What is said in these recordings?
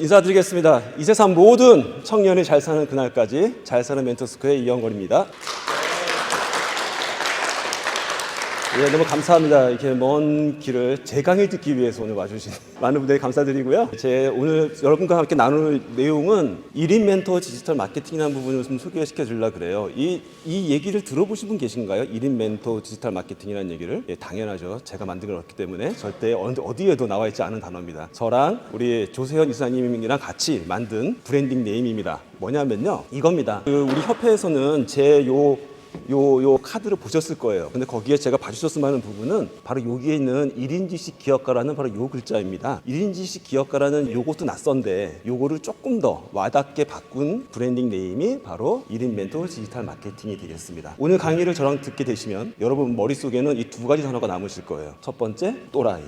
인사드리겠습니다. 이 세상 모든 청년이 잘 사는 그날까지 잘 사는 멘토스크의 이영걸입니다. 예, 너무 감사합니다. 이렇게 먼 길을 제 강의 듣기 위해서 오늘 와주신 많은 분들이 감사드리고요. 오늘 여러분과 함께 나눌 내용은 1인 멘토 디지털 마케팅이라는 부분을 좀 소개시켜 주려고 그래요. 이 얘기를 들어보신 분 계신가요? 1인 멘토 디지털 마케팅이라는 얘기를? 예, 당연하죠. 제가 만들었기 때문에 절대 어디에도 나와 있지 않은 단어입니다. 저랑 우리 조세현 이사님이랑 같이 만든 브랜딩 네임입니다. 뭐냐면요, 이겁니다. 우리 협회에서는 요 카드를 보셨을 거예요. 근데 거기에 제가 봐주셨으면 하는 부분은 바로 여기에 있는 1인지식 기업가라는 바로 요 글자입니다. 1인지식 기업가라는 요것도 낯선데 요거를 조금 더 와닿게 바꾼 브랜딩 네임이 바로 1인 멘토 디지털 마케팅이 되겠습니다. 오늘 강의를 저랑 듣게 되시면 여러분 머릿속에는 이 두 가지 단어가 남으실 거예요. 첫 번째, 또라이.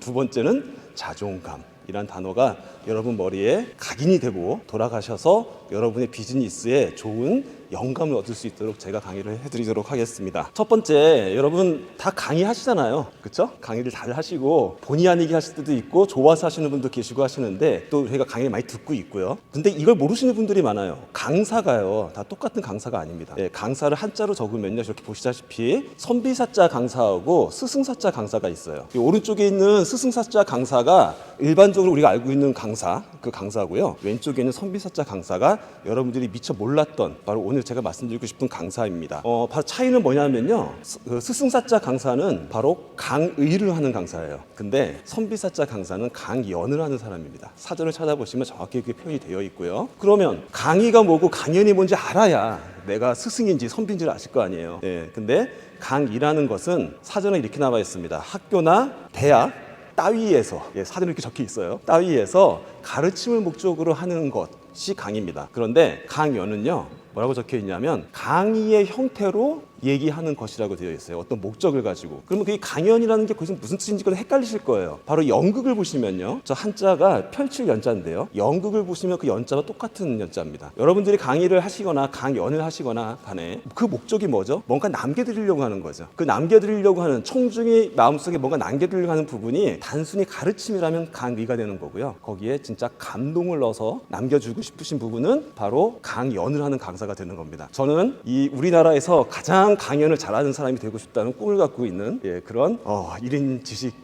두 번째는 자존감. 이란 단어가 여러분 머리에 각인이 되고 돌아가셔서 여러분의 비즈니스에 좋은 영감을 얻을 수 있도록 제가 강의를 해드리도록 하겠습니다. 첫 번째, 여러분 다 강의하시잖아요. 그렇죠? 강의를 잘 하시고 본의 아니게 하실 때도 있고 좋아서 하시는 분도 계시고 하시는데 또 저희가 강의를 많이 듣고 있고요. 근데 이걸 모르시는 분들이 많아요. 강사가요, 다 똑같은 강사가 아닙니다. 강사를 한자로 적으면요, 이렇게 보시다시피 선비사자 강사하고 스승사자 강사가 있어요. 이 오른쪽에 있는 스승사자 강사가 일반적으로 우리가 알고 있는 강사, 그 강사고요. 왼쪽에 있는 선비사자 강사가 여러분들이 미처 몰랐던 바로 오늘 제가 말씀드리고 싶은 강사입니다. 바로 차이는 뭐냐면요, 스승사자 강사는 바로 강의를 하는 강사예요. 근데 선비사자 강사는 강연을 하는 사람입니다. 사전을 찾아보시면 정확히 그게 표현이 되어 있고요. 그러면 강의가 뭐고 강연이 뭔지 알아야 내가 스승인지 선비인지를 아실 거 아니에요. 근데 강의라는 것은 사전에 이렇게 나와 있습니다. 학교나 대학 따위에서, 사전에 이렇게 적혀 있어요. 따위에서 가르침을 목적으로 하는 것이 강의입니다. 그런데 강연은요, 뭐라고 적혀 있냐면 강의의 형태로 얘기하는 것이라고 되어 있어요. 어떤 목적을 가지고. 그러면 그게 강연이라는 게 거기서 무슨 뜻인지 헷갈리실 거예요. 바로 연극을 보시면요, 저 한자가 펼칠 연자인데요, 연극을 보시면 그 연자와 똑같은 연자입니다. 여러분들이 강의를 하시거나 강연을 하시거나 간에 그 목적이 뭐죠? 뭔가 남겨드리려고 하는 거죠. 그 남겨드리려고 하는, 청중이 마음속에 뭔가 남겨드리려고 하는 부분이 단순히 가르침이라면 강의가 되는 거고요. 거기에 진짜 감동을 넣어서 남겨주고 싶으신 부분은 바로 강연을 하는 강사가 되는 겁니다. 저는 이 우리나라에서 가장 강연을 잘하는 사람이 되고 싶다는 꿈을 갖고 있는 그런 1인 지식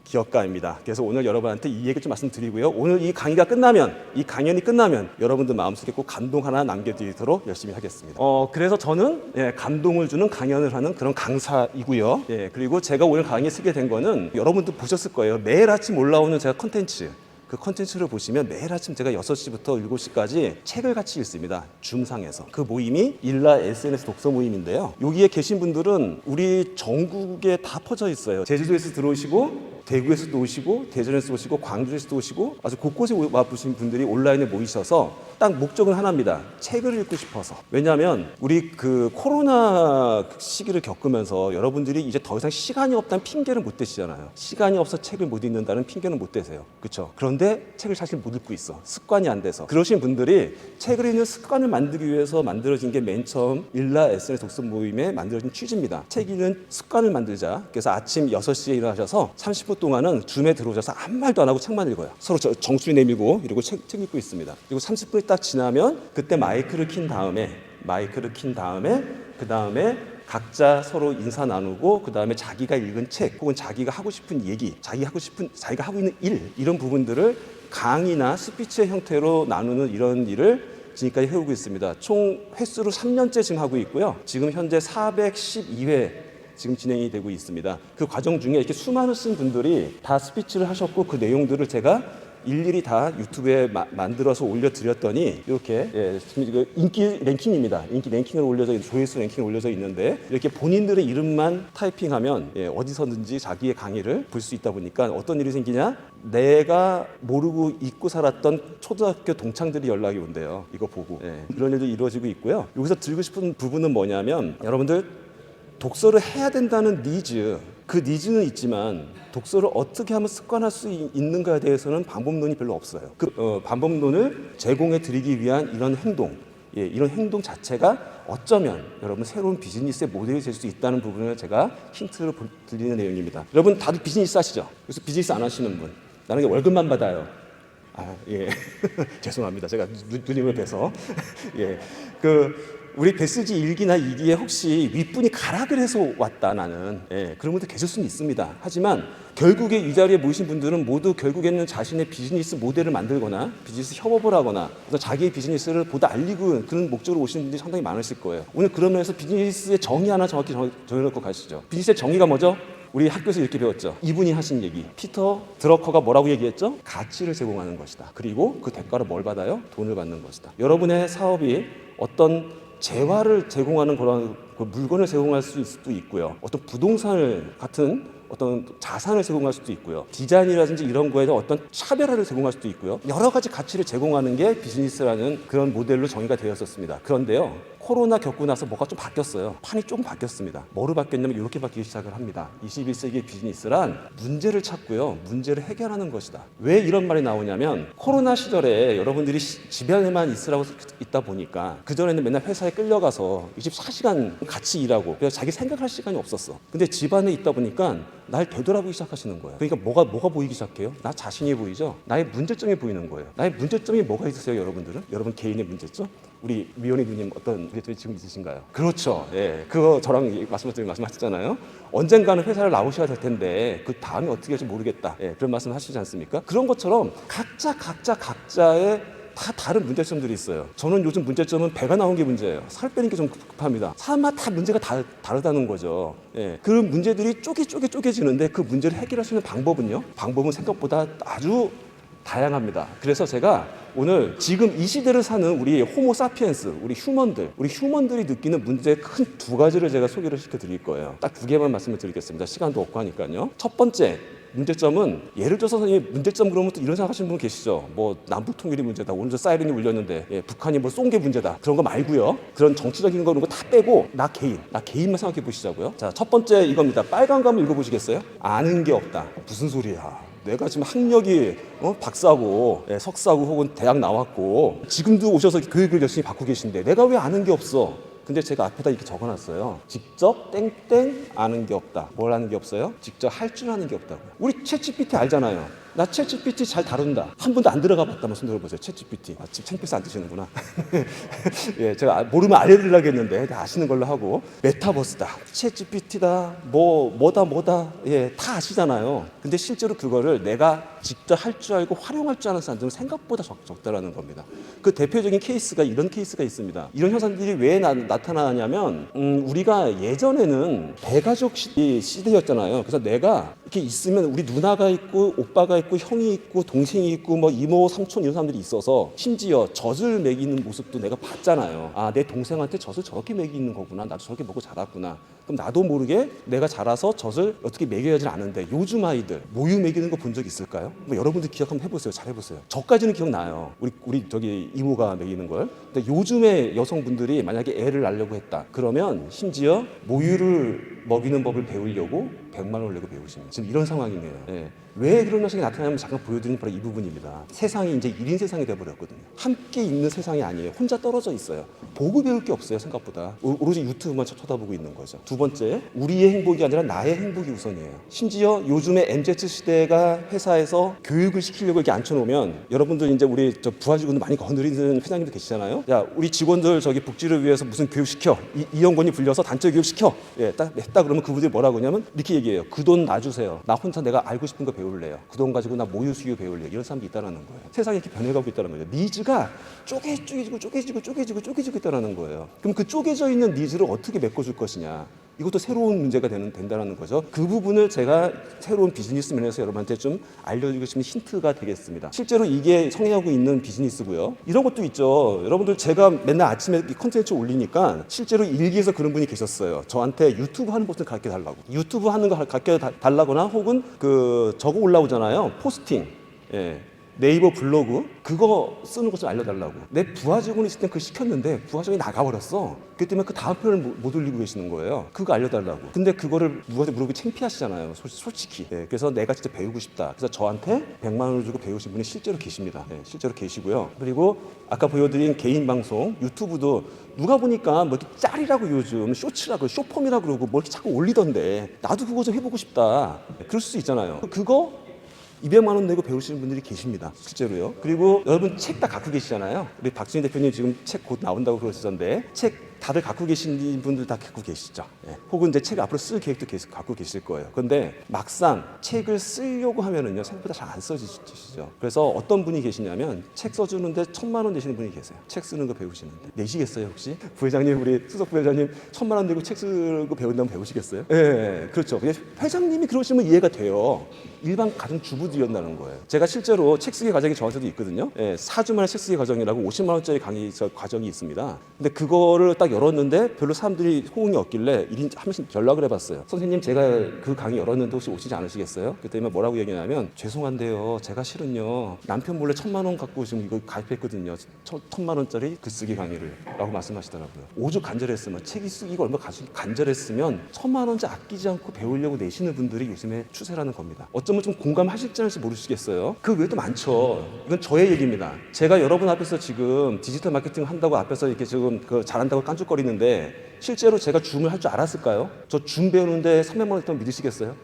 기업가입니다. 그래서 오늘 여러분한테 이 얘기 좀 말씀드리고요. 오늘 이 강의가 끝나면, 이 강연이 끝나면 여러분들 마음속에 꼭 감동 하나 남겨드리도록 열심히 하겠습니다. 그래서 저는 감동을 주는 강연을 하는 그런 강사이고요. 그리고 제가 오늘 강의 쓰게 된 거는 여러분도 보셨을 거예요. 매일 아침 올라오는 제가 컨텐츠, 그 컨텐츠를 보시면 매일 아침 제가 6시부터 7시까지 책을 같이 읽습니다. 줌상에서. 그 모임이 일라 SNS 독서 모임인데요. 여기에 계신 분들은 우리 전국에 다 퍼져 있어요. 제주도에서 들어오시고, 대구에서도 오시고, 대전에서 오시고, 광주에서도 오시고, 아주 곳곳에 와보신 분들이 온라인에 모이셔서 딱 목적은 하나입니다. 책을 읽고 싶어서. 왜냐하면 우리 그 코로나 시기를 겪으면서 여러분들이 이제 더 이상 시간이 없다는 핑계를 못 대시잖아요. 시간이 없어 책을 못 읽는다는 핑계는 못 대세요. 그렇죠? 그런데 책을 사실 못 읽고 있어. 습관이 안 돼서. 그러신 분들이 책을 읽는 습관을 만들기 위해서 만들어진 게 맨 처음 일라 SNS 독서 모임에 만들어진 취지입니다. 책 읽는 습관을 만들자. 그래서 아침 6시에 일어나셔서 30분 동안은 줌에 들어오셔서 아무 말도 안 하고 책만 읽어요. 서로 정수리 내밀고 이러고 책 읽고 있습니다. 그리고 30분이 딱 지나면 그때 마이크를 킨 다음에 그 다음에 각자 서로 인사 나누고, 그 다음에 자기가 읽은 책 혹은 자기가 하고 싶은 얘기, 자기가 하고 있는 일, 이런 부분들을 강의나 스피치의 형태로 나누는 이런 일을 지금까지 해오고 있습니다. 총 횟수로 3년째 지금 하고 있고요. 지금 현재 412회 지금 진행이 되고 있습니다. 그 과정 중에 이렇게 수많으신 분들이 다 스피치를 하셨고, 그 내용들을 제가 일일이 다 유튜브에 만들어서 올려드렸더니 이렇게 인기 랭킹입니다. 인기 랭킹을 올려져, 조회수 랭킹을 올려져 있는데, 이렇게 본인들의 이름만 타이핑하면 어디서든지 자기의 강의를 볼 수 있다 보니까 어떤 일이 생기냐? 내가 모르고 잊고 살았던 초등학교 동창들이 연락이 온대요. 이거 보고. 그런 일도 이루어지고 있고요. 여기서 드리고 싶은 부분은 뭐냐면, 여러분들 독서를 해야 된다는 니즈, 그 니즈는 있지만 독서를 어떻게 하면 습관할 수 있는가에 대해서는 방법론이 별로 없어요. 그 방법론을 제공해 드리기 위한 이런 행동, 이런 행동 자체가 어쩌면 여러분 새로운 비즈니스의 모델이 될 수 있다는 부분을 제가 힌트를 드리는 내용입니다. 여러분 다들 비즈니스 하시죠? 그래서 비즈니스 안 하시는 분, 나는 월급만 받아요. 예. 죄송합니다. 제가 누님을 뵈서. 예. 우리 배쓰지 1기나 2기에 혹시 윗분이 가락을 해서 왔다 나는 그런 분들 계실 수는 있습니다. 하지만 결국에 이 자리에 모이신 분들은 모두 결국에는 자신의 비즈니스 모델을 만들거나 비즈니스 협업을 하거나 그래서 자기의 비즈니스를 보다 알리고 그런 목적으로 오시는 분들이 상당히 많으실 거예요. 오늘 그러면서 비즈니스의 정의 하나 정확히 정해놓고 가시죠. 비즈니스의 정의가 뭐죠? 우리 학교에서 이렇게 배웠죠. 이분이 하신 얘기. 피터 드러커가 뭐라고 얘기했죠? 가치를 제공하는 것이다. 그리고 그 대가로 뭘 받아요? 돈을 받는 것이다. 여러분의 사업이 어떤 재화를 제공하는 그런 물건을 제공할 수도 있고요. 어떤 부동산을 같은 어떤 자산을 제공할 수도 있고요. 디자인이라든지 이런 거에 대한 어떤 차별화를 제공할 수도 있고요. 여러 가지 가치를 제공하는 게 비즈니스라는 그런 모델로 정의가 되었었습니다. 그런데요. 코로나 겪고 나서 뭐가 좀 바뀌었어요. 판이 조금 바뀌었습니다. 뭐로 바뀌었냐면 이렇게 바뀌기 시작을 합니다. 21세기의 비즈니스란 문제를 찾고요. 문제를 해결하는 것이다. 왜 이런 말이 나오냐면 코로나 시절에 여러분들이 집안에만 있으라고 있다 보니까 그전에는 맨날 회사에 끌려가서 24시간 같이 일하고 그래서 자기 생각할 시간이 없었어. 근데 집안에 있다 보니까 날 되돌아보기 시작하시는 거예요. 그러니까 뭐가 보이기 시작해요? 나 자신이 보이죠? 나의 문제점이 보이는 거예요. 나의 문제점이 뭐가 있으세요, 여러분들은? 여러분 개인의 문제점? 우리 위원회 누님 어떤 문제점이 지금 있으신가요? 그렇죠. 예, 그거 저랑 말씀하셨잖아요. 언젠가는 회사를 나오셔야 될 텐데 그 다음에 어떻게 할지 모르겠다. 예, 그런 말씀 하시지 않습니까? 그런 것처럼 각자의 다 다른 문제점들이 있어요. 저는 요즘 문제점은 배가 나온 게 문제예요. 살 빼는 게 좀 급합니다. 사람마다 다 문제가 다르다는 거죠. 예. 그 문제들이 쪼개지는데 그 문제를 해결할 수 있는 방법은 생각보다 아주 다양합니다. 그래서 제가 오늘 지금 이 시대를 사는 우리 호모 사피엔스, 우리 휴먼들이 느끼는 문제 큰 두 가지를 제가 소개를 시켜드릴 거예요. 딱 두 개만 말씀을 드리겠습니다. 시간도 없고 하니까요. 첫 번째 문제점은 예를 들어서 선생님 문제점 그러면 또 이런 생각하시는 분 계시죠. 뭐 남북 통일이 문제다. 오늘 저 사이렌이 울렸는데 북한이 뭐 쏜 게 문제다. 그런 거 말고요. 그런 정치적인 거 그런 거 다 빼고 나 개인만 생각해 보시자고요. 자, 첫 번째 이겁니다. 빨간 거 한번 읽어보시겠어요? 아는 게 없다. 무슨 소리야? 내가 지금 학력이 박사고 석사고 혹은 대학 나왔고 지금도 오셔서 교육을 열심히 받고 계신데 내가 왜 아는 게 없어? 근데 제가 앞에다 이렇게 적어놨어요. 직접 땡땡 아는 게 없다. 뭘 아는 게 없어요? 직접 할 줄 아는 게 없다고요. 우리 챗GPT 알잖아요. 나 챗GPT 잘 다룬다. 한 번도 안 들어가 봤다. 한번 손 들어보세요. 챗GPT. 지금 창피해서 안 드시는구나. 예, 제가 모르면 알려드리려고 했는데 아시는 걸로 하고. 메타버스다. 챗GPT다. 뭐다. 예, 다 아시잖아요. 근데 실제로 그거를 내가 직접 할 줄 알고 활용할 줄 아는 사람들은 생각보다 적다라는 겁니다. 그 대표적인 케이스가 이런 케이스가 있습니다. 이런 현상들이 왜 나타나냐면 우리가 예전에는 대가족 시대였잖아요. 그래서 내가 이렇게 있으면 우리 누나가 있고 오빠가 있고 형이 있고 동생이 있고 뭐 이모 삼촌 이런 사람들이 있어서 심지어 젖을 먹이는 모습도 내가 봤잖아요. 아, 내 동생한테 젖을 저렇게 먹이는 거구나. 나도 저렇게 먹고 자랐구나. 그럼 나도 모르게 내가 자라서 젖을 어떻게 먹여야지 아는데 요즘 아이들 모유 먹이는 거 본 적 있을까요? 뭐 여러분들 기억 한번 해보세요. 잘 해보세요. 저까지는 기억나요. 우리 저기 이모가 먹이는 걸. 근데 요즘의 여성분들이 만약에 애를 낳으려고 했다. 그러면 심지어 모유를 먹이는 법을 배우려고 100만 원을 내고 배우십니다. 지금 이런 상황이네요. 예. 왜 그런 현상이 나타나면 잠깐 보여드리는 바로 이 부분입니다. 세상이 이제 1인 세상이 돼버렸거든요. 함께 있는 세상이 아니에요. 혼자 떨어져 있어요. 보고 배울 게 없어요. 생각보다. 오로지 유튜브만 쳐다보고 있는 거죠. 두 번째, 우리의 행복이 아니라 나의 행복이 우선이에요. 심지어 요즘에 MZ 시대가 회사에서 교육을 시키려고 이렇게 앉혀놓으면 여러분들 이제 우리 저 부하 직원들 많이 거느리는 회장님도 계시잖아요. 야, 우리 직원들 저기 복지를 위해서 무슨 교육 시켜. 이연권이 불려서 단체 교육 시켜. 예, 딱 했다 그러면 그분들이 뭐라고 하냐면 이렇게 얘기해요. 그 돈 놔주세요. 나 혼자 내가 알고 싶은 거 배울래요. 그 돈 가지고 나 모유 수유 배울래요. 이런 사람도 있다는 거예요. 세상이 이렇게 변해가고 있다는 거예요. 니즈가 쪼개지고 있다는 거예요. 그럼 그 쪼개져 있는 니즈를 어떻게 메꿔줄 것이냐. 이것도 새로운 문제가 된다는 거죠. 그 부분을 제가 새로운 비즈니스면에서 여러분한테 좀 알려드리고 싶은 힌트가 되겠습니다. 실제로 이게 성행하고 있는 비즈니스고요. 이런 것도 있죠. 여러분들 제가 맨날 아침에 이 컨텐츠 올리니까 실제로 일기에서 그런 분이 계셨어요. 저한테 유튜브 하는 것을 가르쳐 달라고. 유튜브 하는 거 가르쳐 달라거나 혹은 저거 올라오잖아요. 포스팅. 예. 네이버 블로그 그거 쓰는 것을 알려달라고. 내 부하 직원이 있을 땐 그걸 시켰는데 부하 직원이 나가버렸어. 그렇기 때문에 그 다음 편을 못 올리고 계시는 거예요. 그거 알려달라고. 근데 그거를 누구한테 물어보기 창피하시잖아요. 솔직히. 네, 그래서 내가 진짜 배우고 싶다. 그래서 저한테 100만 원을 주고 배우신 분이 실제로 계십니다. 네, 실제로 계시고요. 그리고 아까 보여드린 개인 방송 유튜브도 누가 보니까 뭐 이렇게 짤이라고 요즘 쇼츠라고 쇼폼이라고 그러고 뭐 이렇게 자꾸 올리던데 나도 그거 좀 해보고 싶다. 네, 그럴 수 있잖아요. 그거 200만 원 내고 배우시는 분들이 계십니다. 실제로요. 그리고 여러분 책 다 갖고 계시잖아요. 우리 박준희 대표님 지금 책 곧 나온다고 그러시던데 책 다들 갖고 계신 분들 다 갖고 계시죠. 예. 혹은 이제 책 앞으로 쓸 계획도 계속 갖고 계실 거예요. 그런데 막상 책을 쓰려고 하면은요 생각보다 잘 안 써지시죠. 그래서 어떤 분이 계시냐면 책 써주는데 1,000만 원 내시는 분이 계세요. 책 쓰는 거 배우시는데 내시겠어요 혹시? 부회장님 우리 수석 부회장님 1,000만 원 내고 책 쓰고 배운다면 배우시겠어요? 예, 그렇죠. 회장님이 그러시면 이해가 돼요. 일반 가정 주부들이었다는 거예요. 제가 실제로 책 쓰기 과정이 저한테도 있거든요. 예, 4주 만에 책 쓰기 과정이라고 50만 원짜리 강의 과정이 있습니다. 근데 그거를 딱 열었는데 별로 사람들이 호응이 없길래 1인 한 번씩 연락을 해봤어요. 선생님 제가 그 강의 열었는데 혹시 오시지 않으시겠어요? 그랬더니 뭐라고 얘기하냐면 죄송한데요. 제가 실은요 남편 몰래 1,000만 원 갖고 지금 이거 가입했거든요. 1,000만 원짜리 글쓰기 강의를 라고 말씀하시더라고요. 오죽 간절했으면 책이 쓰기가 얼마나 간절했으면 1,000만 원짜리 아끼지 않고 배우려고 내시는 분들이 요즘에 추세라는 겁니다. 어쩌면 좀 공감하실지 않을지 모르시겠어요. 그 외에도 많죠. 이건 저의 얘기입니다. 제가 여러분 앞에서 지금 디지털 마케팅 한다고 앞에서 이렇게 지금 잘한다고 깐죽거리는데 실제로 제가 줌을 할 줄 알았을까요? 저 줌 배우는데 300만 원 했다면 믿으시겠어요?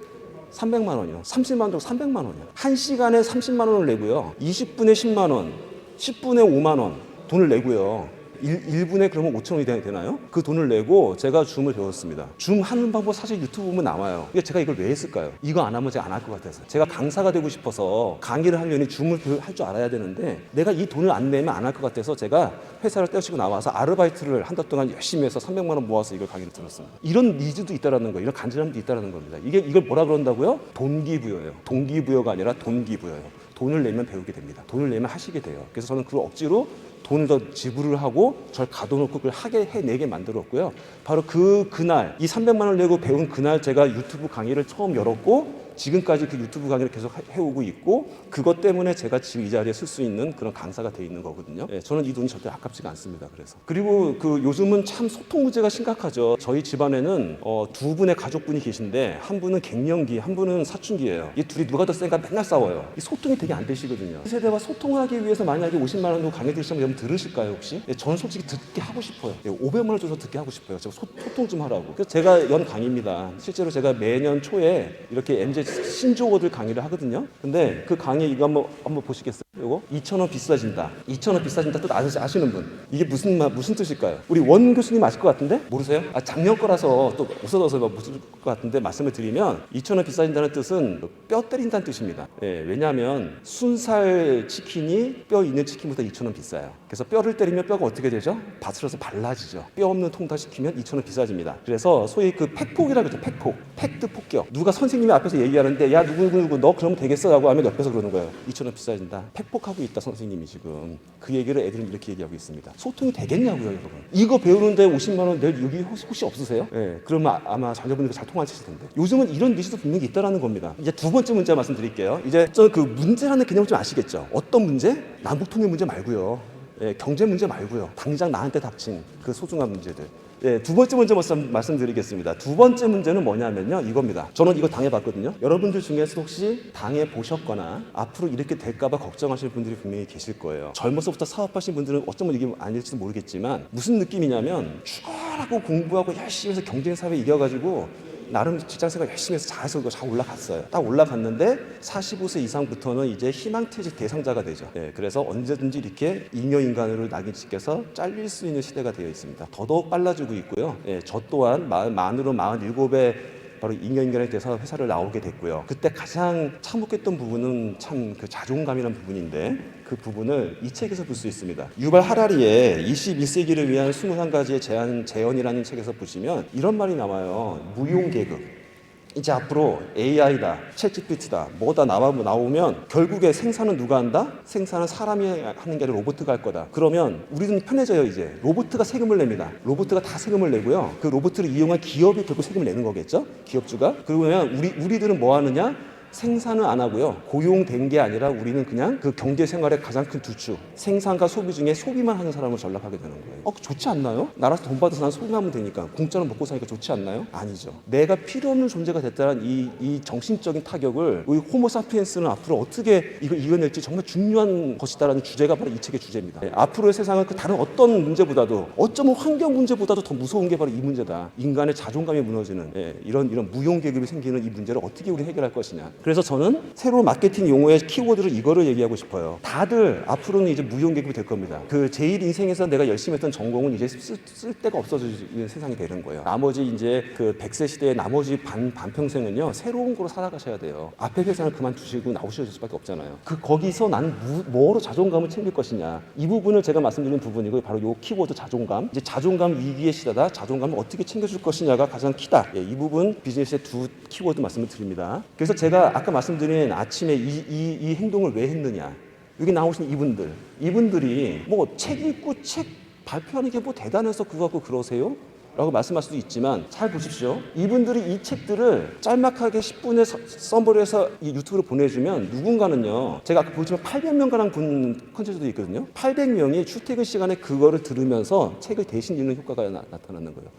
300만 원이요. 30만 원 주고 300만 원이요. 1시간에 30만 원을 내고요. 20분에 10만 원, 10분에 5만 원 돈을 내고요. 1분에 그러면 5천 원이 되나요? 그 돈을 내고 제가 줌을 배웠습니다. 줌 하는 방법 사실 유튜브 보면 나와요. 근데 제가 이걸 왜 했을까요? 이거 안 하면 제가 안 할 것 같아서. 제가 강사가 되고 싶어서 강의를 하려니 줌을 할 줄 알아야 되는데 내가 이 돈을 안 내면 안 할 것 같아서 제가 회사를 떼어치고 나와서 아르바이트를 한 달 동안 열심히 해서 300만 원 모아서 이걸 강의를 들었습니다. 이런 니즈도 있다라는 거예요. 이런 간절함도 있다라는 겁니다. 이걸 뭐라 그런다고요? 동기부여예요. 동기부여가 아니라 돈기부여예요. 돈을 내면 배우게 됩니다. 돈을 내면 하시게 돼요. 그래서 저는 그걸 억지로 돈을 더 지불을 하고 저를 가둬놓고 그걸 하게 해내게 만들었고요. 바로 그날 이 300만 원을 내고 배운 그날 제가 유튜브 강의를 처음 열었고 지금까지 그 유튜브 강의를 계속 해오고 있고 그것 때문에 제가 지금 이 자리에 쓸 수 있는 그런 강사가 돼 있는 거거든요. 예, 저는 이 돈이 절대 아깝지가 않습니다. 그래서 그리고 요즘은 참 소통 문제가 심각하죠. 저희 집안에는 두 분의 가족분이 계신데 한 분은 갱년기, 한 분은 사춘기예요. 이 둘이 누가 더 센가 맨날 싸워요. 이 소통이 되게 안 되시거든요. 이 세대와 소통하기 위해서 만약에 50만 원 주고 강의 들으시면 여러분 들으실까요 혹시? 예, 저는 솔직히 듣게 하고 싶어요. 예, 500만 원 줘서 듣게 하고 싶어요. 제가 소통 좀 하라고. 그래서 제가 연 강의입니다. 실제로 제가 매년 초에 이렇게 MZ 신조어들 강의를 하거든요. 근데 그 강의 이거 한번 보시겠어요? 이거 2,000원 비싸진다. 2,000원 비싸진다 뜻 아시는 분? 이게 무슨 뜻일까요? 우리 원 교수님 아실 것 같은데? 모르세요? 작년 거라서 또 웃어서 모를 것 같은데 말씀을 드리면 2,000원 비싸진다는 뜻은 뼈 때린다는 뜻입니다. 예, 왜냐하면 순살 치킨이 뼈 있는 치킨보다 2,000원 비싸요. 그래서 뼈를 때리면 뼈가 어떻게 되죠? 바스러서 발라지죠. 뼈 없는 통닭 시키면 2,000원 비싸집니다. 그래서 소위 그 팩폭이라고 그러죠. 팩폭. 팩트 폭격. 누가 선생님이 앞에서 얘기하는데 야 누구 너 그러면 되겠어? 라고 하면 옆에서 그러는 거예요. 2,000원 비싸진다. 팩폭하고 있다 선생님이 지금. 그 얘기를 애들은 이렇게 얘기하고 있습니다. 소통이 되겠냐고요 여러분. 이거 배우는데 50만 원 내일 여기 혹시 없으세요? 예, 그러면 아마 자녀분들과 잘 통하실 텐데. 요즘은 이런 니즈도 분명히 있다는 겁니다. 이제 두 번째 문제 말씀드릴게요. 이제 저 그 문제라는 개념을 좀 아시겠죠? 어떤 문제? 남북통일 문제 말고요. 예, 경제 문제 말고요. 당장 나한테 닥친 그 소중한 문제들. 예, 두 번째 문제 말씀드리겠습니다. 두 번째 문제는 뭐냐면요. 이겁니다. 저는 이거 당해봤거든요. 여러분들 중에서 혹시 당해보셨거나 앞으로 이렇게 될까봐 걱정하시는 분들이 분명히 계실 거예요. 젊어서부터 사업하신 분들은 어쩌면 이게 아닐지도 모르겠지만 무슨 느낌이냐면 죽어라고 공부하고 열심히 해서 경쟁사회에 이겨가지고 나름 직장생활 열심히 해서 잘해서 잘 올라갔어요. 딱 올라갔는데 45세 이상부터는 이제 희망퇴직 대상자가 되죠. 예, 그래서 언제든지 이렇게 잉여인간으로 낙인 찍혀서 잘릴 수 있는 시대가 되어 있습니다. 더더욱 빨라지고 있고요. 예, 저 또한 만으로 47에 바로 잉여인간에 대해서 회사를 나오게 됐고요. 그때 가장 참혹했던 부분은 참 그 자존감이라는 부분인데 그 부분을 이 책에서 볼 수 있습니다. 유발 하라리의 21세기를 위한 21가지의 제언이라는 책에서 보시면 이런 말이 나와요. 무용계급. 이제 앞으로 AI다, 챗GPT다, 뭐다 나오면 결국에 생산은 누가 한다? 생산은 사람이 하는 게 아니라 로봇가 할 거다. 그러면 우리는 편해져요 이제. 로봇가 세금을 냅니다. 로봇가 다 세금을 내고요. 그 로봇을 이용한 기업이 결국 세금을 내는 거겠죠? 기업주가. 그러면 우리들은 뭐 하느냐? 생산은 안 하고요. 고용된 게 아니라 우리는 그냥 그 경제 생활의 가장 큰 두 축, 생산과 소비 중에 소비만 하는 사람을 전락하게 되는 거예요. 좋지 않나요? 나라에서 돈 받아서 난 소비만 하면 되니까 공짜로 먹고 사니까 좋지 않나요? 아니죠. 내가 필요 없는 존재가 됐다는 이 정신적인 타격을 우리 호모사피엔스는 앞으로 어떻게 이겨낼지 정말 중요한 것이다라는 주제가 바로 이 책의 주제입니다. 네, 앞으로의 세상은 그 다른 어떤 문제보다도 어쩌면 환경 문제보다도 더 무서운 게 바로 이 문제다. 인간의 자존감이 무너지는 이런 무용계급이 생기는 이 문제를 어떻게 우리 해결할 것이냐. 그래서 저는 새로운 마케팅 용어의 키워드를 이거를 얘기하고 싶어요. 다들 앞으로는 이제 무용계급이 될 겁니다. 그 제1 인생에서 내가 열심히 했던 전공은 이제 쓸 데가 없어지는 세상이 되는 거예요. 나머지 이제 그 100세 시대의 나머지 반평생은요, 새로운 거로 살아가셔야 돼요. 앞에 회사를 그만두시고 나오실 수밖에 없잖아요. 거기서 나는 뭐로 자존감을 챙길 것이냐. 이 부분을 제가 말씀드린 부분이고, 바로 요 키워드 자존감. 이제 자존감 위기의 시대다. 자존감을 어떻게 챙겨줄 것이냐가 가장 키다. 예, 이 부분 비즈니스의 두 키워드 말씀을 드립니다. 그래서 제가 아까 말씀드린 아침에 이 행동을 왜 했느냐. 여기 나오신 이분들이 뭐 책 읽고 책 발표하는 게 뭐 대단해서 그거 갖고 그러세요? 라고 말씀할 수도 있지만, 잘 보십시오. 이분들이 이 책들을 짤막하게 10분에 썸머리해서 이 유튜브로 보내주면, 누군가는요, 제가 아까 보시면 800명가량 본 컨텐츠도 있거든요. 800명이 출퇴근 시간에 그거를 들으면서 책을 대신 읽는 효과가 나타나는 거예요.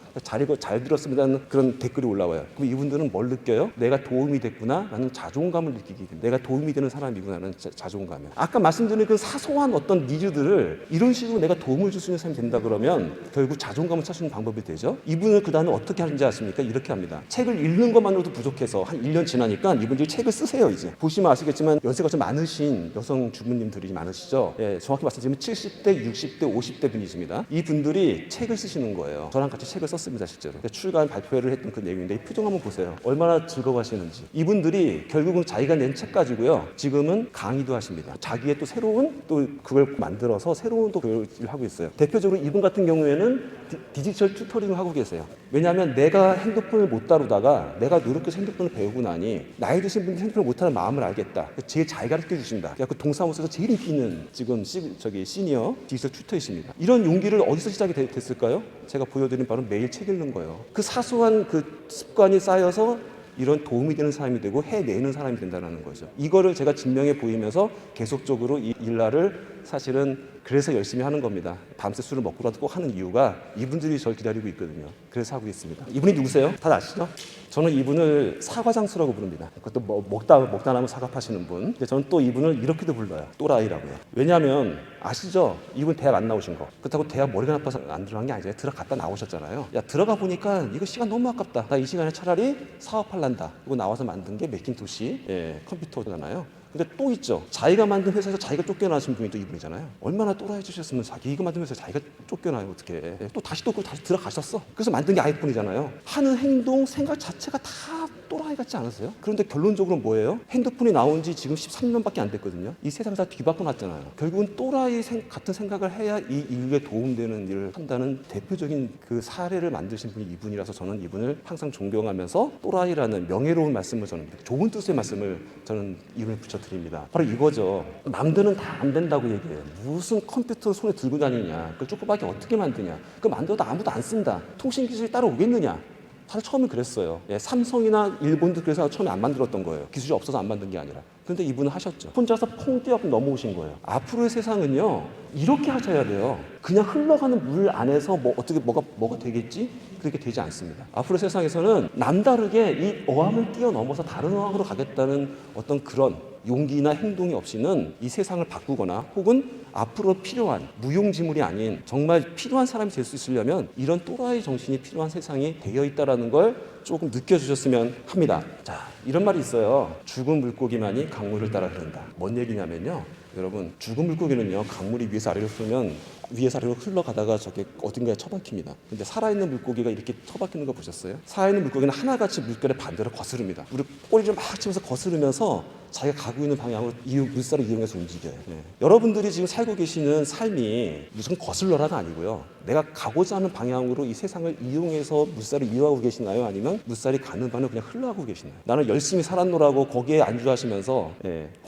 잘 들었습니다는 그런 댓글이 올라와요. 그럼 이분들은 뭘 느껴요? 내가 도움이 됐구나 라는 자존감을 느끼게 됩니다. 내가 도움이 되는 사람이구나 라는 자존감이에요. 아까 말씀드린 그 사소한 어떤 니즈들을 이런 식으로 내가 도움을 줄 수 있는 사람이 된다 그러면 결국 자존감을 찾는 방법이 되죠. 이분을 그 다음에 어떻게 하는지 아십니까? 이렇게 합니다. 책을 읽는 것만으로도 부족해서 한 1년 지나니까 이분들이 책을 쓰세요. 이제 보시면 아시겠지만 연세가 좀 많으신 여성 주부님들이 많으시죠. 예, 정확히 말씀드리면 70대, 60대, 50대 분이십니다. 이 분들이 책을 쓰시는 거예요. 저랑 같이 책을 썼습니다, 실제로. 출간 발표회를 했던 그 내용인데, 이 표정 한번 보세요. 얼마나 즐거워하시는지. 이분들이 결국은 자기가 낸 책 가지고요, 지금은 강의도 하십니다. 자기의 또 새로운 또 그걸 만들어서 새로운 또 교육을 하고 있어요. 대표적으로 이분 같은 경우에는 디지털 튜터링을 하고 계세요. 왜냐하면 내가 핸드폰을 못 다루다가 내가 노력해서 핸드폰을 배우고 나니 나이 드신 분들이 핸드폰을 못하는 마음을 알겠다. 제일 잘 가르쳐 주신다. 그 동사무소에서 제일 인기 있는 지금 시니어 디지털 튜터이십니다. 이런 용기를 어디서 시작이 됐을까요? 제가 보여드린 바로 매일 책 읽는 거예요. 그 사소한 그 습관이 쌓여서 이런 도움이 되는 사람이 되고 해내는 사람이 된다는 거죠. 이거를 제가 증명해 보이면서 계속적으로 이 일날을 사실은 그래서 열심히 하는 겁니다. 밤새 술을 먹고라도 꼭 하는 이유가 이분들이 저를 기다리고 있거든요. 그래서 하고 있습니다. 이분이 누구세요? 다 아시죠? 저는 이분을 사과장수라고 부릅니다. 그것도 먹다 남은 사과 파시는 분. 근데 저는 또 이분을 이렇게도 불러요. 또라이라고요. 왜냐하면 아시죠? 이분 대학 안 나오신 거. 그렇다고 대학 머리가 나빠서 안 들어간 게 아니잖아요. 들어갔다 나오셨잖아요. 야, 들어가 보니까 이거 시간 너무 아깝다. 나 이 시간에 차라리 사업할란다. 그리고 나와서 만든 게 맥킨토시 컴퓨터잖아요. 근데 또 있죠. 자기가 만든 회사에서 자기가 쫓겨나신 분이 또 이분이잖아요. 얼마나 또라이주셨으면 이거 만든 회사에서 자기가 쫓겨나요, 어떻게. 또 다시 들어가셨어. 그래서 만든 게 아이폰이잖아요. 하는 행동, 생각 자체가 다 또라이 같지 않으세요? 그런데 결론적으로 뭐예요? 핸드폰이 나온 지 지금 13년밖에 안 됐거든요. 이 세상 다 뒤바꿔 놨잖아요. 결국은 또라이 같은 생각을 해야 이 인류에 도움되는 일을 한다는 대표적인 그 사례를 만드신 분이 이분이라서 저는 이분을 항상 존경하면서 또라이라는 명예로운 말씀을, 저는 좋은 뜻의 말씀을 저는 이분을 붙여드립니다. 바로 이거죠. 남들은 다 안 된다고 얘기해요. 무슨 컴퓨터 손에 들고 다니냐, 그걸 조그맣게 어떻게 만드냐, 그거 만들어도 아무도 안 쓴다, 통신기술이 따라오겠느냐. 사실 처음엔 그랬어요. 예, 삼성이나 일본도 그래서 처음에 안 만들었던 거예요. 기술이 없어서 안 만든 게 아니라. 그런데 이분은 하셨죠. 혼자서 퐁 뛰어 넘어오신 거예요. 앞으로의 세상은요, 이렇게 하셔야 돼요. 그냥 흘러가는 물 안에서 뭐가 되겠지? 그렇게 되지 않습니다. 앞으로 세상에서는 남다르게 이 어항을 뛰어넘어서 다른 어항으로 가겠다는 어떤 그런 용기나 행동이 없이는 이 세상을 바꾸거나 혹은 앞으로 필요한 무용지물이 아닌 정말 필요한 사람이 될 수 있으려면 이런 또라이 정신이 필요한 세상이 되어 있다는 걸 조금 느껴주셨으면 합니다. 자, 이런 말이 있어요. 죽은 물고기만이 강물을 따라 흐른다. 뭔 얘기냐면요, 여러분, 죽은 물고기는요, 강물이 위에서 아래로 흐르면 위에서 아래로 흘러가다가 저게 어딘가에 처박힙니다. 근데 살아있는 물고기가 이렇게 처박히는 거 보셨어요? 살아있는 물고기는 하나같이 물결에 반대로 거스릅니다. 우리 꼬리를 막 치면서 거스르면서 자기가 가고 있는 방향으로 물살을 이용해서 움직여요. 네. 여러분들이 지금 살고 계시는 삶이 무슨 거슬러라가 아니고요, 내가 가고자 하는 방향으로 이 세상을 이용해서 물살을 이용하고 계시나요? 아니면 물살이 가는 방향으로 그냥 흘러가고 계시나요? 나는 열심히 살았노라고 거기에 안주하시면서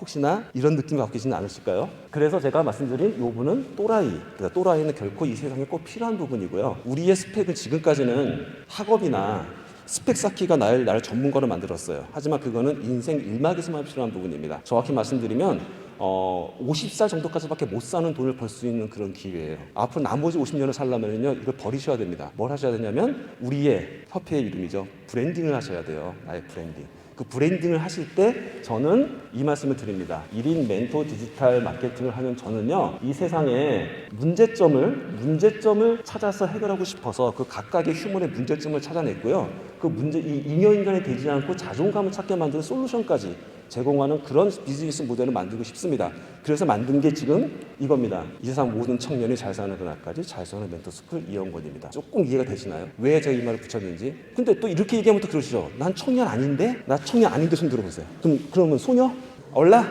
혹시나 이런 느낌 갖고 계시는 않으실까요? 그래서 제가 말씀드린 요 분은 또라이. 그러니까 또라이는 결코 이 세상에 꼭 필요한 부분이고요. 우리의 스펙은 지금까지는 학업이나 스펙 쌓기가 나를 전문가로 만들었어요. 하지만 그거는 인생 일막에서만 필요한 부분입니다. 정확히 말씀드리면 50살 정도까지밖에 못 사는 돈을 벌 수 있는 그런 기회예요. 앞으로 나머지 50년을 살려면요, 이걸 버리셔야 됩니다. 뭘 하셔야 되냐면 우리의 협회의 이름이죠. 브랜딩을 하셔야 돼요. 나의 브랜딩. 그 브랜딩을 하실 때 저는 이 말씀을 드립니다. 1인 멘토 디지털 마케팅을 하는 저는요, 이 세상에 문제점을 찾아서 해결하고 싶어서 그 각각의 휴먼의 문제점을 찾아냈고요. 그 이 잉여인간이 되지 않고 자존감을 찾게 만드는 솔루션까지 제공하는 그런 비즈니스 모델을 만들고 싶습니다. 그래서 만든 게 지금 이겁니다. 이 세상 모든 청년이 잘 사는 그날까지 잘 사는 멘토스쿨 이영권입니다. 조금 이해가 되시나요? 왜 제가 이 말을 붙였는지. 근데 또 이렇게 얘기하면 또 그러시죠. 난 청년 아닌데? 나 청년 아닌데 손 들어보세요. 그러면 소녀? 얼라?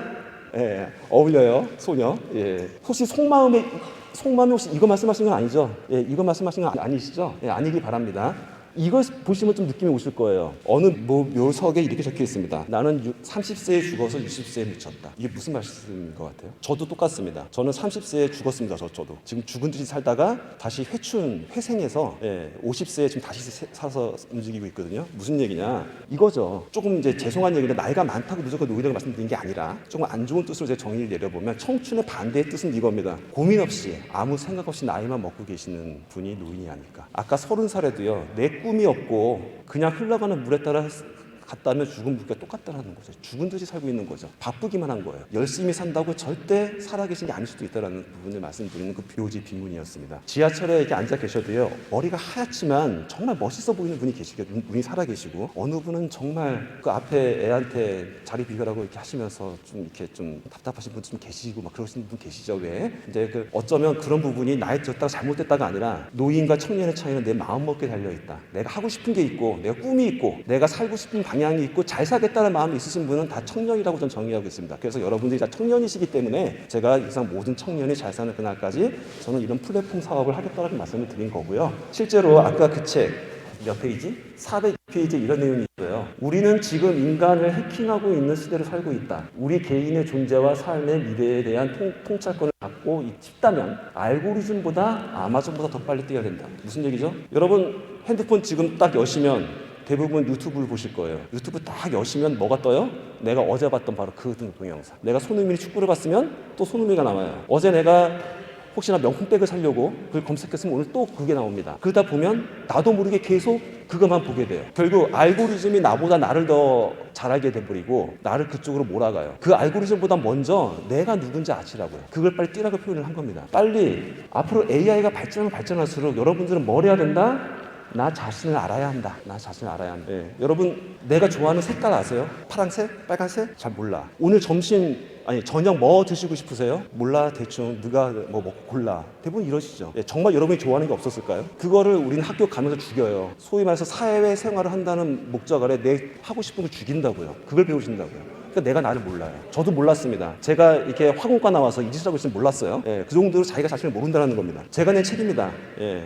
예, 어울려요. 소녀. 예. 혹시 속마음이 혹시 이거 말씀하시는 건 아니죠? 예, 이거 말씀하시는 건 아니시죠? 예, 아니길 바랍니다. 이걸 보시면 좀 느낌이 오실 거예요. 어느 묘석에 이렇게 적혀 있습니다. 나는 30세에 죽어서 60세에 묻혔다. 이게 무슨 말씀인 것 같아요? 저도 똑같습니다. 저는 30세에 죽었습니다. 저도. 지금 죽은 듯이 살다가 다시 회생해서 50세에 지금 다시 살아서 움직이고 있거든요. 무슨 얘기냐? 이거죠. 조금 이제 죄송한 얘기인데 나이가 많다고 무조건 노이라고 말씀드린 게 아니라 조금 안 좋은 뜻으로 제 정의를 내려보면 청춘의 반대의 뜻은 이겁니다. 고민 없이 아무 생각 없이 나이만 먹고 계시는 분이 노인이 아닐까. 아까 30살에도요. 내 꿈이 없고 그냥 흘러가는 물에 따라 갔다면 죽은 물과 똑같다는 거죠. 죽은 듯이 살고 있는 거죠. 바쁘기만 한 거예요. 열심히 산다고 절대 살아계신 게 아닐 수도 있다는 부분을 말씀드리는 그 묘지 빈문이었습니다. 지하철에 이렇게 앉아 계셔도요. 머리가 하얗지만 정말 멋있어 보이는 분이 계시거든요. 눈이 살아계시고 어느 분은 정말 그 앞에 애한테 자리 비교라고 이렇게 하시면서 좀 이렇게 좀 답답하신 분 좀 계시고 막 그러시는 분 계시죠. 왜? 이제 그 어쩌면 그런 부분이 나이 졌다가 잘못됐다가 아니라 노인과 청년의 차이는 내 마음먹기에 달려있다. 내가 하고 싶은 게 있고 내가 꿈이 있고 내가 살고 싶은 방향이 있고 잘 살겠다는 마음이 있으신 분은 다 청년이라고 저는 정의하고 있습니다. 그래서 여러분들이 다 청년이시기 때문에 제가 이 세상 모든 청년이 잘 사는 그날까지 저는 이런 플랫폼 사업을 하겠다는 말씀을 드린 거고요. 실제로 아까 그 책 몇 페이지? 400페이지 이런 내용이 있어요. 우리는 지금 인간을 해킹하고 있는 시대를 살고 있다. 우리 개인의 존재와 삶의 미래에 대한 통찰권을 갖고 싶다면 알고리즘보다 아마존보다 더 빨리 뛰어야 된다. 무슨 얘기죠? 여러분 핸드폰 지금 딱 여시면 대부분 유튜브를 보실 거예요. 유튜브 딱 여시면 뭐가 떠요? 내가 어제 봤던 바로 그 동영상. 내가 손흥민이 축구를 봤으면 또 손흥민이가 나와요. 어제 내가 혹시나 명품백을 사려고 그걸 검색했으면 오늘 또 그게 나옵니다. 그러다 보면 나도 모르게 계속 그것만 보게 돼요. 결국 알고리즘이 나보다 나를 더 잘 알게 돼버리고 나를 그쪽으로 몰아가요. 그 알고리즘보다 먼저 내가 누군지 아시라고요. 그걸 빨리 뛰라고 표현을 한 겁니다. 빨리 앞으로 AI가 발전하면 발전할수록 여러분들은 뭘 해야 된다? 나 자신을 알아야 한다. 나 자신을 알아야 한다. 네. 여러분 내가 좋아하는 색깔 아세요? 파란색? 빨간색? 잘 몰라. 오늘 저녁 뭐 드시고 싶으세요? 몰라. 대충 누가 뭐 먹고 골라. 대부분 이러시죠. 정말 여러분이 좋아하는 게 없었을까요? 그거를 우리는 학교 가면서 죽여요. 소위 말해서 사회 생활을 한다는 목적 아래 내 하고 싶은 걸 죽인다고요. 그걸 배우신다고요. 그러니까 내가 나를 몰라요. 저도 몰랐습니다. 제가 이렇게 학원과 나와서 이 짓을 하고 있으면 몰랐어요. 그 정도로 자기가 자신을 모른다는 겁니다. 제가 낸 책입니다.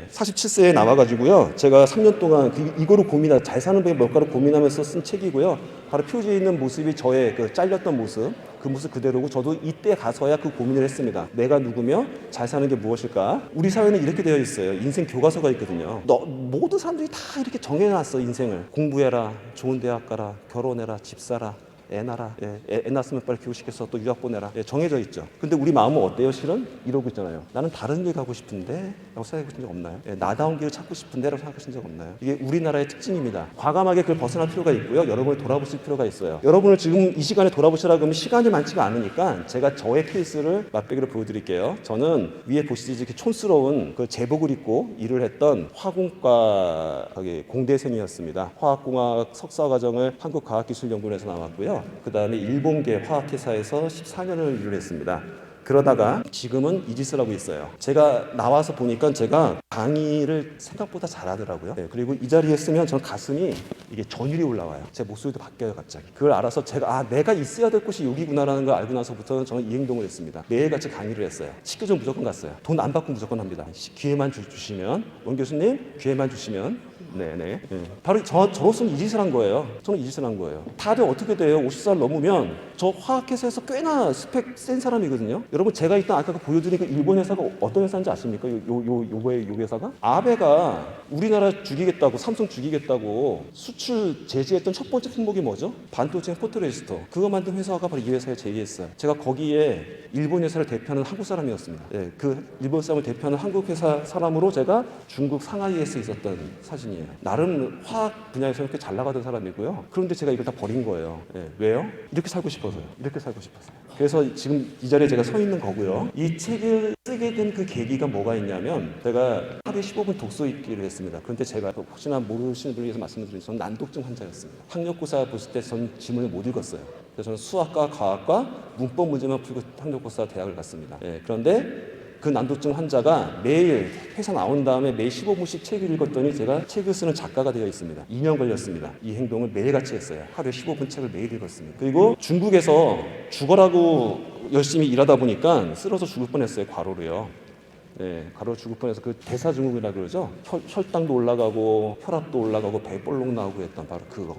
47세에 나와가지고요. 제가 3년 동안 이거로 잘 사는 법의 몇가를 고민하면서 쓴 책이고요. 바로 표지에 있는 모습이 저의 그 잘렸던 모습, 그 모습 그대로고 저도 이때 가서야 그 고민을 했습니다. 내가 누구며 잘 사는 게 무엇일까? 우리 사회는 이렇게 되어 있어요. 인생 교과서가 있거든요. 모든 사람들이 다 이렇게 정해놨어. 인생을. 공부해라, 좋은 대학 가라, 결혼해라, 집 사라, 애 낳아라. 애 낳았으면 빨리 교육시켜서 또 유학 보내라. 정해져 있죠. 근데 우리 마음은 어때요? 실은 이러고 있잖아요. 나는 다른 길 가고 싶은데 라고 생각해 보신 적 없나요? 나다운 길을 찾고 싶은데 라고 생각하신 적 없나요? 이게 우리나라의 특징입니다. 과감하게 그걸 벗어날 필요가 있고요. 여러분을 돌아보실 필요가 있어요. 여러분을 지금 이 시간에 돌아보시라고 하면 시간이 많지가 않으니까 제가 저의 케이스를 맛배기로 보여드릴게요. 저는 위에 보시듯이 이렇게 촌스러운 그 제복을 입고 일을 했던 화공과 공대생이었습니다. 화학공학 석사과정을 한국과학기술연구원에서 나왔고요. 그 다음에 일본계 화학회사에서 14년을 일을 했습니다. 그러다가 지금은 이 짓을 하고 있어요. 제가 나와서 보니까 제가 강의를 생각보다 잘하더라고요. 그리고 이 자리에 있으면 저는 가슴이 이게 전율이 올라와요. 제 목소리도 바뀌어요, 갑자기. 그걸 알아서 제가 내가 있어야 될 곳이 여기구나라는 걸 알고 나서부터는 저는 이 행동을 했습니다. 매일같이 강의를 했어요. 식교전 무조건 갔어요. 돈 안 받고 무조건 합니다. 기회만 주시면, 원 교수님 기회만 주시면 네네. 바로 저로서는 이 짓을 한 거예요. 저는 이 짓을 한 거예요. 다들 어떻게 돼요? 50살 넘으면 저 화학회사에서 꽤나 스펙 센 사람이거든요. 여러분 제가 일단 아까 보여드린 그 일본 회사가 어떤 회사인지 아십니까? 요 회사가? 아베가 우리나라 죽이겠다고 삼성 죽이겠다고 수출 제재했던 첫 번째 품목이 뭐죠? 반도체 포토레지스터. 그거 만든 회사가 바로 이 회사에 제의했어요. 제가 거기에 일본 회사를 대표하는 한국 사람이었습니다. 그 일본 사람을 대표하는 한국 회사 사람으로 제가 중국 상하이에서 있었던 사진이에요. 나름 화학 분야에서 이렇게 잘 나가던 사람이고요. 그런데 제가 이걸 다 버린 거예요. 왜요? 이렇게 살고 싶어서요. 이렇게 살고 싶었어요. 그래서 지금 이 자리에 제가 서 있는 거고요. 이 책을 쓰게 된 그 계기가 뭐가 있냐면 제가 하루에 15분 독서 읽기를 했습니다. 그런데 제가 혹시나 모르시는 분을 위해서 말씀드리면 저는 난독증 환자였습니다. 학력고사 보실 때 전 지문을 못 읽었어요. 그래서 저는 수학과 과학과 문법 문제만 풀고 학력고사 대학을 갔습니다. 그런데 그 난독증 환자가 매일 회사 나온 다음에 매일 15분씩 책을 읽었더니 제가 책을 쓰는 작가가 되어 있습니다. 2년 걸렸습니다. 이 행동을 매일같이 했어요. 하루에 15분 책을 매일 읽었습니다. 그리고 중국에서 죽어라고 열심히 일하다 보니까 쓰러져 죽을 뻔했어요. 과로로요. 과로 죽을 뻔해서 그 대사증후군이라고 그러죠. 혈당도 올라가고 혈압도 올라가고 배 볼록 나오고 했던 바로 그거.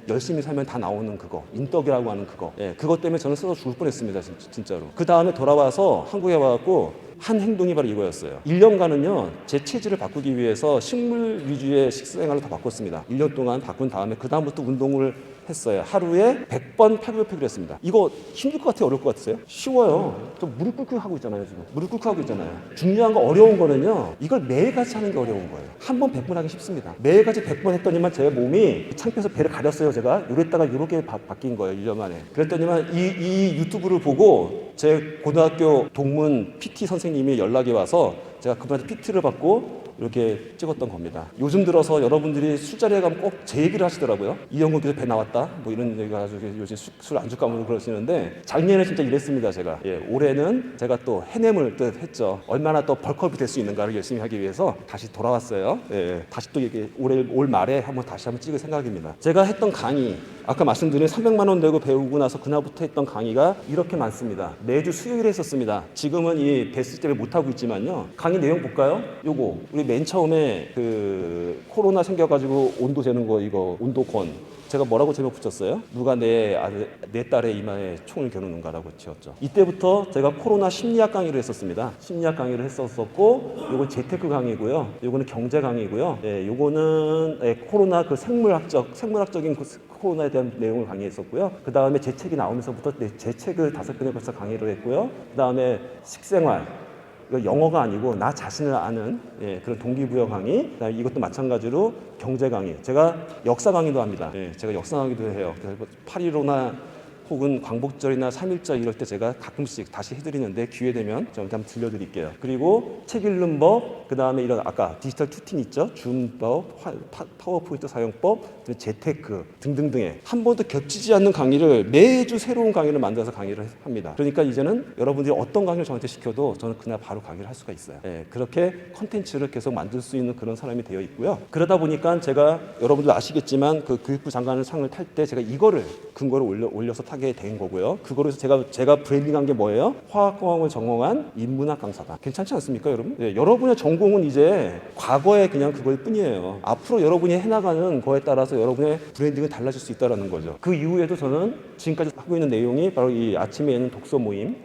열심히 살면 다 나오는 그거, 인덕이라고 하는 그거. 그것 때문에 저는 쓰러져 죽을 뻔했습니다. 진짜로. 그 다음에 돌아와서 한국에 와갖고 한 행동이 바로 이거였어요. 1년간은요 제 체질을 바꾸기 위해서 식물 위주의 식생활을 다 바꿨습니다. 1년 동안 바꾼 다음에 그 다음부터 운동을 했어요. 하루에 100번 팔굽혀펴기를 했습니다. 이거 힘들 것 같아요? 어려울 것 같으세요? 쉬워요. 저 무릎 꿇고 하고 있잖아요. 지금 무릎 꿇고 하고 있잖아요. 중요한 거 어려운 거는요 이걸 매일같이 하는 게 어려운 거예요. 한 번 100번 하기 쉽습니다. 매일같이 100번 했더니만 제 몸이 창피해서 배를 가렸어요. 제가 요랬다가 요렇게 바뀐 거예요. 1년 만에. 그랬더니만 이 유튜브를 보고 제 고등학교 동문 PT 선생님이 연락이 와서 제가 그분한테 PT를 받고 이렇게 찍었던 겁니다. 요즘 들어서 여러분들이 술자리에 가면 꼭 제 얘기를 하시더라고요. 이영건 교수 배 나왔다 뭐 이런 얘기가 가지고 요즘 술 안주 까먹고 그러시는데 작년에 진짜 이랬습니다. 제가 올해는 제가 또 해냄을 또 했죠. 얼마나 또 벌크업이 될 수 있는가를 열심히 하기 위해서 다시 돌아왔어요. 다시 또 이게 올 말에 한번 찍을 생각입니다. 제가 했던 강의 아까 말씀드린 300만 원 내고 배우고 나서 그날부터 했던 강의가 이렇게 많습니다. 매주 수요일에 했었습니다. 지금은 이 베스트 때문에 못하고 있지만요. 강의 내용 볼까요? 요거 우리 맨 처음에 그 코로나 생겨가지고 온도 재는 거 이거 온도권 제가 뭐라고 제목 붙였어요? 누가 내 딸의 이마에 총을 겨누는가라고 지었죠. 이때부터 제가 코로나 심리학 강의를 했었습니다. 심리학 강의를 했었고 요건 재테크 강의고요. 요거는 경제 강의고요. 요거는 코로나 그 생물학적인 코로나에 대한 내용을 강의했었고요. 그 다음에 제 책이 나오면서부터 제 책을 5편에 걸쳐 강의를 했고요. 그 다음에 식생활 이거 영어가 아니고 나 자신을 아는 그런 동기부여 강의, 그다음에 이것도 마찬가지로 경제 강의. 제가 역사 강의도 합니다. 제가 역사 강의도 해요. 8.15나 혹은 광복절이나 3.1절 이럴 때 제가 가끔씩 다시 해드리는데 기회 되면 좀 한번 들려드릴게요. 그리고 책 읽는 법, 그 다음에 이런 아까 디지털 투틴 있죠? 줌법, 파워포인트 사용법, 재테크 등등등의 한 번도 겹치지 않는 강의를 매주 새로운 강의를 만들어서 강의를 합니다. 그러니까 이제는 여러분들이 어떤 강의를 저한테 시켜도 저는 그날 바로 강의를 할 수가 있어요. 그렇게 컨텐츠를 계속 만들 수 있는 그런 사람이 되어 있고요. 그러다 보니까 제가 여러분들 아시겠지만 그 교육부 장관을 상을 탈 때 제가 이거를 근거를 올려서 하게 된 거고요. 그거로 해서 제가 브랜딩한 게 뭐예요? 화학공학을 전공한 인문학 강사다. 괜찮지 않습니까, 여러분? 여러분의 전공은 이제 과거에 그냥 그걸 뿐이에요. 앞으로 여러분이 해나가는 거에 따라서 여러분의 브랜딩은 달라질 수 있다는 거죠. 그 이후에도 저는 지금까지 하고 있는 내용이 바로 이 아침에 있는 독서 모임,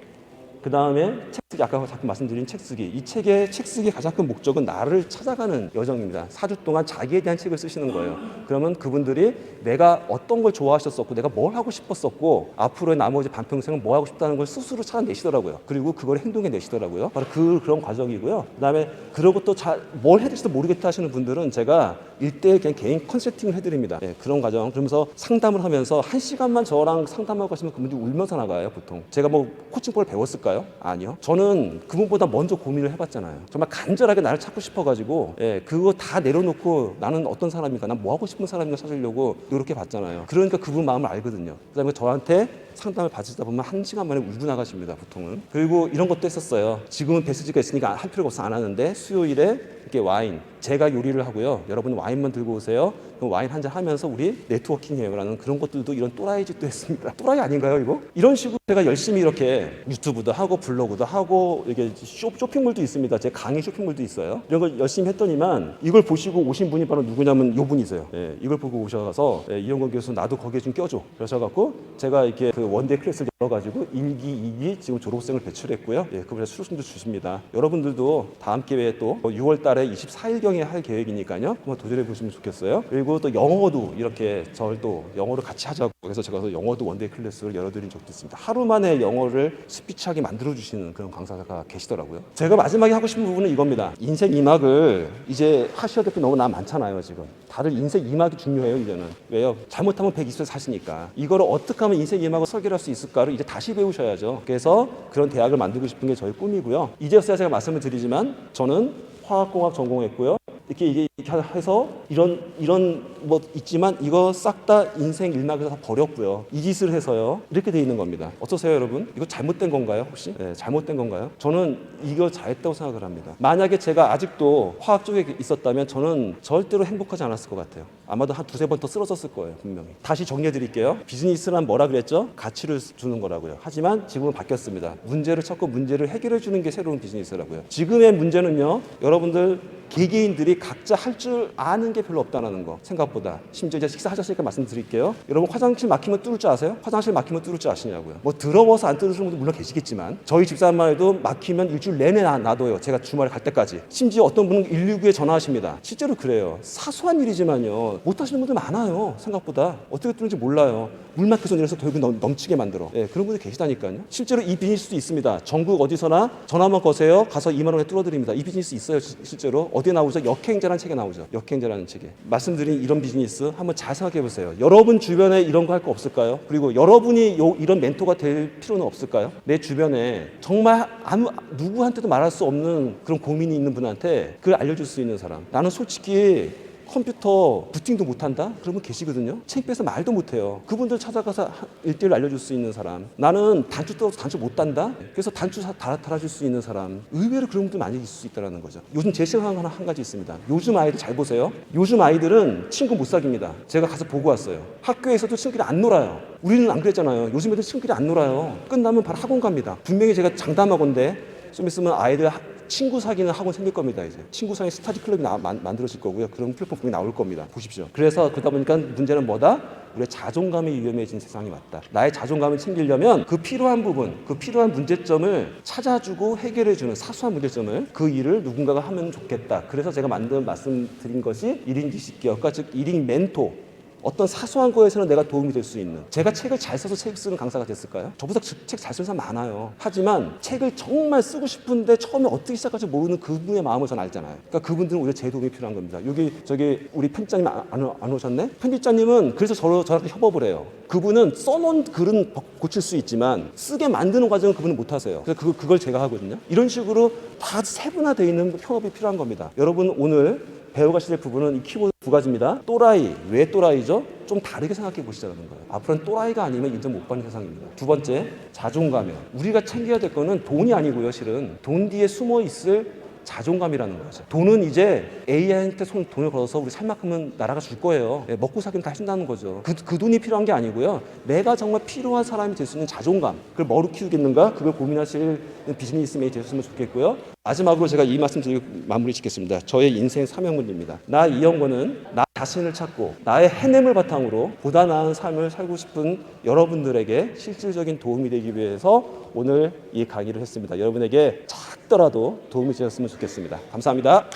그 다음에 책 쓰기, 아까 자꾸 말씀드린 책 쓰기. 이 책의 책 쓰기의 가장 큰 목적은 나를 찾아가는 여정입니다. 4주 동안 자기에 대한 책을 쓰시는 거예요. 그러면 그분들이 내가 어떤 걸 좋아하셨었고 내가 뭘 하고 싶었었고 앞으로의 나머지 반평생은 뭐 하고 싶다는 걸 스스로 찾아내시더라고요. 그리고 그걸 행동해 내시더라고요. 바로 그런 과정이고요. 그 다음에 그러고 또 뭘 해야 될지도 모르겠다 하시는 분들은 제가 1대1 그냥 개인 컨설팅을 해드립니다. 그런 과정. 그러면서 상담을 하면서 1시간만 저랑 상담하고 가시면 그분들이 울면서 나가요, 보통. 제가 뭐 코칭법을 배웠을까요? 아니요. 저는 그분보다 먼저 고민을 해봤잖아요. 정말 간절하게 나를 찾고 싶어가지고 그거 다 내려놓고 나는 어떤 사람인가, 난 뭐 하고 싶은 사람인가 찾으려고 노력해 봤잖아요. 그러니까 그분 마음을 알거든요. 그다음에 저한테 상담을 받으시다 보면 1시간 만에 울고 나가십니다, 보통은. 그리고 이런 것도 했었어요. 지금은 베스지가 있으니까 할 필요가 없어 안 하는데 수요일에 이렇게 와인, 제가 요리를 하고요. 여러분 와인만 들고 오세요. 그럼 와인 한잔 하면서 우리 네트워킹해요. 라는 그런 것들도 이런 또라이 짓도 했습니다. 또라이 아닌가요, 이거? 이런 식으로 제가 열심히 이렇게 유튜브도 하고 블로그도 하고 이게 쇼핑몰도 있습니다. 제 강의 쇼핑몰도 있어요. 이런 걸 열심히 했더니만 이걸 보시고 오신 분이 바로 누구냐면 요 분이세요. 이걸 보고 오셔서 이영건 교수 나도 거기에 좀 껴줘. 그러셔갖고 제가 이렇게 그 원데이 클래스를 열어가지고 1기, 2기 지금 졸업생을 배출했고요. 그분에 수료증도 주십니다. 여러분들도 다음 기회에 또 6월 달에 24일경에 할 계획이니까요. 한번 도전해 보시면 좋겠어요. 그리고 또 영어도 이렇게 저를 또 영어를 같이 하자고 그래서 제가 영어도 원데이 클래스를 열어드린 적도 있습니다. 하루 만에 영어를 스피치하게 만들어주시는 그런 강사가 계시더라고요. 제가 마지막에 하고 싶은 부분은 이겁니다. 인생 2막을 이제 하셔야 될 게 너무 많잖아요, 지금. 다들 인생 2막이 중요해요, 이제는. 왜요? 잘못하면 120세 사시니까. 이거를 어떻게 하면 인생 2막을 설계할 수 있을까를 이제 다시 배우셔야죠. 그래서 그런 대학을 만들고 싶은 게 저희 꿈이고요. 이제서야 제가 말씀을 드리지만 저는 화학공학 전공했고요. 이렇게 해서 이런 뭐 있지만 이거 싹 다 인생 일막에서 다 버렸고요. 이 짓을 해서요. 이렇게 돼 있는 겁니다. 어떠세요, 여러분? 이거 잘못된 건가요, 혹시? 네, 잘못된 건가요? 저는 이거 잘했다고 생각을 합니다. 만약에 제가 아직도 화학 쪽에 있었다면 저는 절대로 행복하지 않았을 것 같아요. 아마도 한 두세 번 더 쓰러졌을 거예요, 분명히. 다시 정리해 드릴게요. 비즈니스란 뭐라 그랬죠? 가치를 주는 거라고요. 하지만 지금은 바뀌었습니다. 문제를 찾고 문제를 해결해 주는 게 새로운 비즈니스라고요. 지금의 문제는요, 여러분들 개개인들이 각자 할 줄 아는 게 별로 없다는 거. 생각보다. 심지어 이제 식사하셨으니까 말씀드릴게요. 여러분 화장실 막히면 뚫을 줄 아세요? 화장실 막히면 뚫을 줄 아시냐고요. 뭐 더러워서 안 뚫으시는 분도 물론 계시겠지만 저희 집사람만 해도 막히면 일주일 내내 놔둬요. 제가 주말에 갈 때까지. 심지어 어떤 분은 119에 전화하십니다. 실제로 그래요. 사소한 일이지만요. 못하시는 분들 많아요. 생각보다. 어떻게 뚫는지 몰라요. 물 막혀서 내려서 결국 넘치게 만들어. 예, 그런 분들 계시다니까요. 실제로 이 비즈니스도 있습니다. 전국 어디서나 전화만 거세요. 가서 2만 원에 뚫어드립니다. 이 비즈니스 있어요. 실제로. 어디에 나오죠? 역행자라는 책에 나오죠. 역행자라는 책에. 말씀드린 이런 비즈니스 한번 잘 생각해 보세요. 여러분 주변에 이런 거 할 거 없을까요? 그리고 여러분이 이런 멘토가 될 필요는 없을까요? 내 주변에 정말 누구한테도 말할 수 없는 그런 고민이 있는 분한테 그걸 알려줄 수 있는 사람. 나는 솔직히 컴퓨터 부팅도 못한다? 그러면 계시거든요. 창피해서 말도 못해요. 그분들 찾아가서 1대1로 알려줄 수 있는 사람. 나는 단추 떠서 단추 못 단다? 그래서 단추 달아줄 수 있는 사람. 의외로 그런 분들 많이 있을 수 있다는 거죠. 요즘 제 생각 한 가지 있습니다. 요즘 아이들 잘 보세요. 요즘 아이들은 친구 못 사깁니다. 제가 가서 보고 왔어요. 학교에서도 친구끼리 안 놀아요. 우리는 안 그랬잖아요. 요즘 애들 친구끼리 안 놀아요. 끝나면 바로 학원 갑니다. 분명히 제가 장담하건데 좀 있으면 아이들 친구 사귀는 학원 생길 겁니다. 이제 친구 사귀는 스터디 클럽이 만들어질 거고요. 그런 플랫폼이 나올 겁니다. 보십시오. 그래서 그러다 보니까 문제는 뭐다? 우리의 자존감이 위험해진 세상이 왔다. 나의 자존감을 챙기려면 그 필요한 부분, 그 필요한 문제점을 찾아주고 해결해주는 사소한 문제점을 그 일을 누군가가 하면 좋겠다. 그래서 제가 말씀드린 것이 1인 지식기업가, 즉 1인 멘토. 어떤 사소한 거에서는 내가 도움이 될 수 있는. 제가 책을 잘 써서 책 쓰는 강사가 됐을까요? 저보다 책 잘 쓰는 사람 많아요. 하지만 책을 정말 쓰고 싶은데 처음에 어떻게 시작할지 모르는 그분의 마음을 저는 알잖아요. 그러니까 그분들은 오히려 제 도움이 필요한 겁니다. 저기 우리 편집자님 안 오셨네? 편집자님은 그래서 저랑 협업을 해요. 그분은 써놓은 글은 고칠 수 있지만 쓰게 만드는 과정은 그분은 못 하세요. 그래서 그걸 제가 하거든요. 이런 식으로 다 세분화되어 있는 협업이 필요한 겁니다. 여러분 오늘 배워가실 부분은 이 키워드 두 가지입니다. 또라이, 왜 또라이죠? 좀 다르게 생각해 보시자는 거예요. 앞으로는 또라이가 아니면 인정 못 받는 세상입니다. 두 번째, 자존감이요. 우리가 챙겨야 될 거는 돈이 아니고요, 실은. 돈 뒤에 숨어 있을 자존감이라는 거죠. 돈은 이제 AI한테 돈을 걸어서 우리 살 만큼은 나라가 줄 거예요. 먹고 살기는 다 해준다는 거죠. 그 돈이 필요한 게 아니고요. 내가 정말 필요한 사람이 될 수 있는 자존감. 그걸 뭐로 키우겠는가? 그걸 고민하실 비즈니스맨이 되셨으면 좋겠고요. 마지막으로 제가 이 말씀 드리고 마무리 짓겠습니다. 저의 인생 사명문입니다. 나 이영권은 나 자신을 찾고 나의 해냄을 바탕으로 보다 나은 삶을 살고 싶은 여러분들에게 실질적인 도움이 되기 위해서 오늘 이 강의를 했습니다. 여러분에게 작더라도 도움이 되었으면 좋겠습니다. 감사합니다.